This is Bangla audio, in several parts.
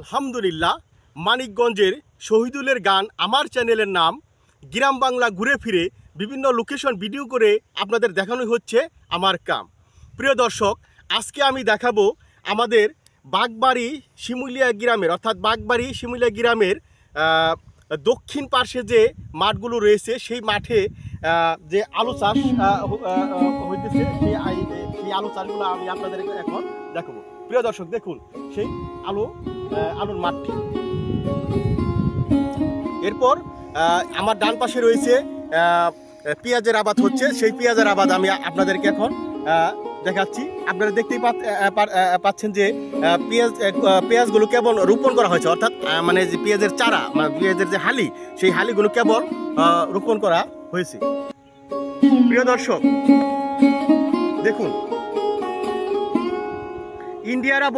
আলহামদুলিল্লাহ, মানিকগঞ্জের শহীদুলের গান আমার চ্যানেলের নাম। গ্রাম বাংলা ঘুরে ফিরে বিভিন্ন লোকেশন ভিডিও করে আপনাদের দেখানো হচ্ছে আমার কাম। প্রিয় দর্শক, আজকে আমি দেখাবো আমাদের বাগবাড়ি শিমুলিয়া গ্রামের, অর্থাৎ বাগবাড়ি শিমুলিয়া গ্রামের দক্ষিণ পার্শ্বে যে মাঠগুলো রয়েছে সেই মাঠে যে আলু চাষ হইতেছে, সেই আলু চাষগুলো আমি আপনাদের এখন দেখাবো। প্রিয় দর্শক, দেখুন সেই আলুর মাঠটি। এরপর আমার ডান পাশে রয়েছে পেঁয়াজের আবাদ হচ্ছে, সেই পেঁয়াজের আবাদ আমি আপনাদেরকে এখন দেখাচ্ছি। আপনারা দেখতেই পাচ্ছেন যে পেঁয়াজগুলো কেবল রোপণ করা হয়েছে, অর্থাৎ মানে যে পেঁয়াজের চারা, মানে পেঁয়াজের যে হালি, সেই হালিগুলো কেবল রোপণ করা হয়েছে। প্রিয় দর্শক, দেখুন, ইন্ডিয়ারা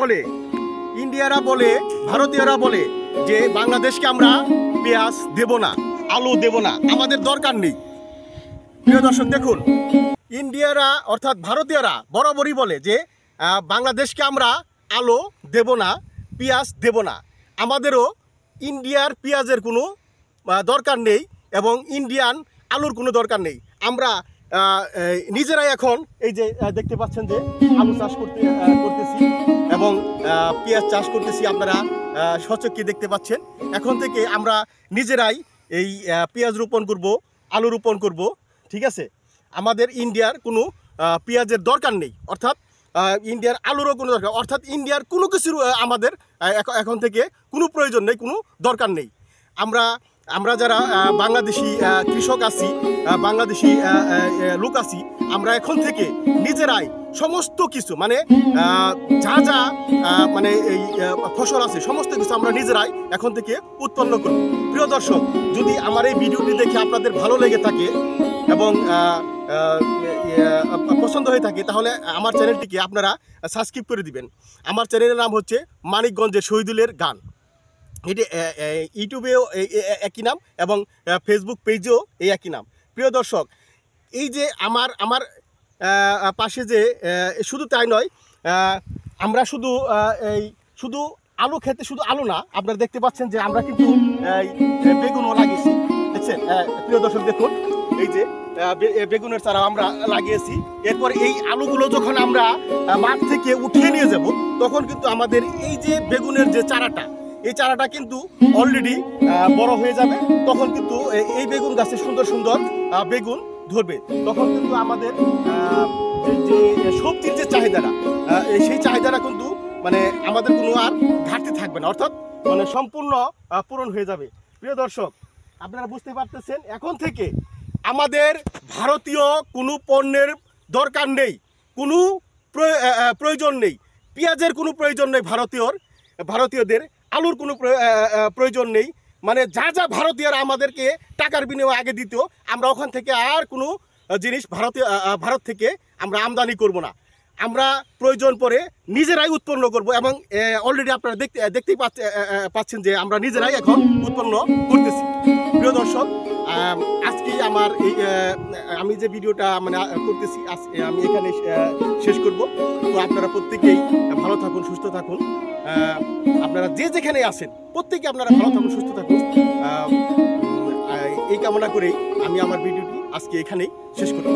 বলে ভারতীয়রা বলে যে বাংলাদেশকে আমরা পেঁয়াজ দেব না, আলু দেব না, আমাদের দরকার নেই। প্রিয় দর্শক, দেখুন, ইন্ডিয়ারা অর্থাৎ ভারতীয়রা বরাবরই বলে যে বাংলাদেশকে আমরা আলু দেব না, পেঁয়াজ দেব না, আমাদেরও ইন্ডিয়ার পেঁয়াজের কোনো দরকার নেই এবং ইন্ডিয়ান আলুর কোনো দরকার নেই। আমরা নিজেরাই এখন এই যে দেখতে পাচ্ছেন যে আলু চাষ করতেছি এবং পেঁয়াজ চাষ করতেছি, আপনারা সচক্ষে দেখতে পাচ্ছেন। এখন থেকে আমরা নিজেরাই এই পেঁয়াজ রোপণ করব, আলু রোপণ করব, ঠিক আছে? আমাদের ইন্ডিয়ার কোনো পেঁয়াজের দরকার নেই, অর্থাৎ ইন্ডিয়ার আলুরও কোনো দরকার, অর্থাৎ ইন্ডিয়ার কোনো কিছুর আমাদের এখন থেকে কোনো প্রয়োজন নেই, কোনো দরকার নেই। আমরা যারা বাংলাদেশি কৃষক আছি, বাংলাদেশি লোক আছি, আমরা এখন থেকে নিজেরাই সমস্ত কিছু, মানে যা মানে এই ফসল আছে সমস্ত কিছু আমরা নিজেরাই এখন থেকে উৎপন্ন করব। প্রিয় দর্শক, যদি আমার এই ভিডিওটি দেখে আপনাদের ভালো লেগে থাকে এবং পছন্দ হয়ে থাকে, তাহলে আমার চ্যানেলটিকে আপনারা সাবস্ক্রাইব করে দিবেন। আমার চ্যানেলের নাম হচ্ছে মানিকগঞ্জের শহীদুলের গান। এটি ইউটিউবেও একই নাম এবং ফেসবুক পেজেও এই একই নাম। প্রিয় দর্শক, এই যে আমার পাশে যে শুধু তাই নয়, আমরা শুধু আলু খেতে, শুধু আলু না, আপনারা দেখতে পাচ্ছেন যে আমরা কিন্তু বেগুনও লাগিয়েছি, দেখছেন? প্রিয় দর্শক, দেখুন, এই যে বেগুনের চারা আমরা লাগিয়েছি। এরপর এই আলুগুলো যখন আমরা মাঠ থেকে উঠিয়ে নিয়ে যাব, তখন কিন্তু আমাদের এই যে বেগুনের যে চারাটা, এই চারাটা কিন্তু অলরেডি বড় হয়ে যাবে। তখন কিন্তু এই বেগুন গাছে সুন্দর সুন্দর বেগুন ধরবে। তখন কিন্তু আমাদের যে সবজির যে চাহিদাটা, সেই চাহিদাটা কিন্তু মানে আমাদের কোনো আর ঘাটতি থাকবে না, অর্থাৎ মানে সম্পূর্ণ পূরণ হয়ে যাবে। প্রিয় দর্শক, আপনারা বুঝতে পারতেছেন, এখন থেকে আমাদের ভারতীয় কোনো পণ্যের দরকার নেই, কোনো প্রয়োজন নেই, পেঁয়াজের কোনো প্রয়োজন নেই, ভারতীয়দের আলুর কোনো প্রয়োজন নেই। মানে যা ভারতীয়রা আমাদেরকে টাকার বিনিময়ে আগে দিত, আমরা ওখান থেকে আর কোনো জিনিস ভারত থেকে আমরা আমদানি করব না। আমরা প্রয়োজন পরে নিজেরাই উৎপন্ন করব এবং অলরেডি আপনারা দেখতেই পাচ্ছেন যে আমরা নিজেরাই এখন উৎপন্ন করতেছি। প্রিয় দর্শক, আজকে আমার এই আমি যে ভিডিওটা মানে করতেছি, আমি এখানে শেষ করব। তো আপনারা প্রত্যেকেই ভালো থাকুন, সুস্থ থাকুন। আপনারা যেখানে আছেন প্রত্যেকে আপনারা ভালো থাকুন, সুস্থ থাকুন। এই কামনা করেই আমি আমার ভিডিওটি আজকে এখানেই শেষ করব।